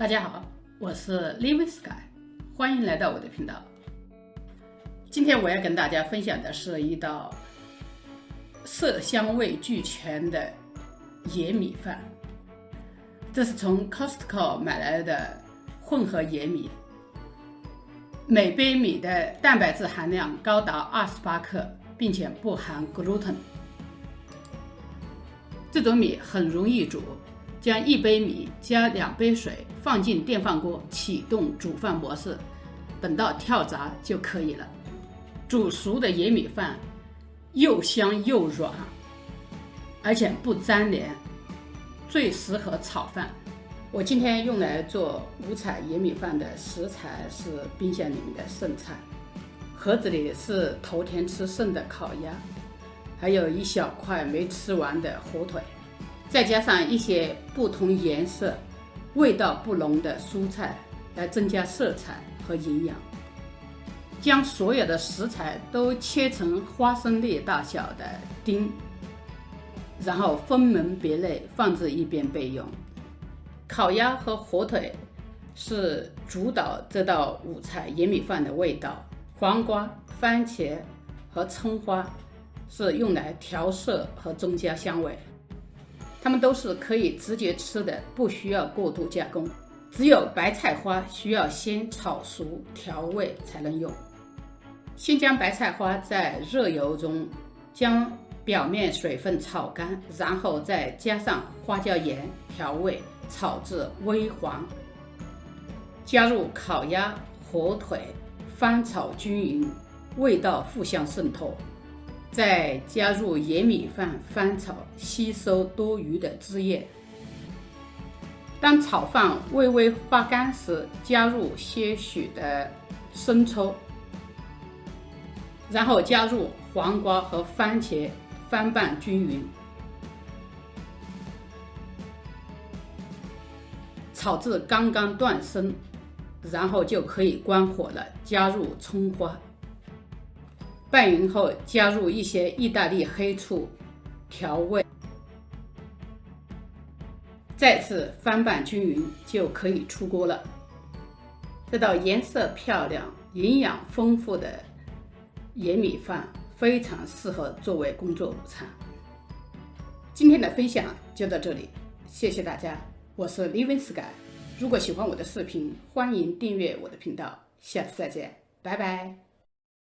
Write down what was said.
大家好，我是 Living Sky， 欢迎来到我的频道。今天我要跟大家分享的是一道色香味俱全的野米饭。这是从 Costco 买来的混合野米，每杯米的蛋白质含量高达28克，并且不含 gluten。这种米很容易煮，将1杯米加2杯水放进电饭锅，启动煮饭模式，等到跳闸就可以了。煮熟的野米饭又香又软，而且不粘连，最适合炒饭。我今天用来做五彩野米饭的食材是冰箱里面的剩菜，盒子里是头天吃剩的烤鸭，还有一小块没吃完的火腿，再加上一些不同颜色、味道不浓的蔬菜来增加色彩和营养。将所有的食材都切成花生粒大小的丁，然后分门别类放置一边备用。烤鸭和火腿是主导这道五彩野米饭的味道，黄瓜、番茄和葱花是用来调色和增加香味。它们都是可以直接吃的，不需要过度加工。只有白菜花需要先炒熟调味才能用。先将白菜花在热油中将表面水分炒干，然后再加上花椒盐调味，炒至微黄。加入烤鸭、火腿，翻炒均匀，味道互相渗透。再加入野米饭翻炒，吸收多余的汁液。当炒饭微微发干时，加入些许的生抽，然后加入黄瓜和番茄，翻拌均匀，炒至刚刚断生，然后就可以关火了。加入葱花，拌匀后加入一些意大利黑醋调味，再次翻拌均匀就可以出锅了。这道颜色漂亮、营养丰富的野米饭非常适合作为工作午餐。今天的分享就到这里，谢谢大家，我是 Living Sky。如果喜欢我的视频，欢迎订阅我的频道，下次再见，拜拜。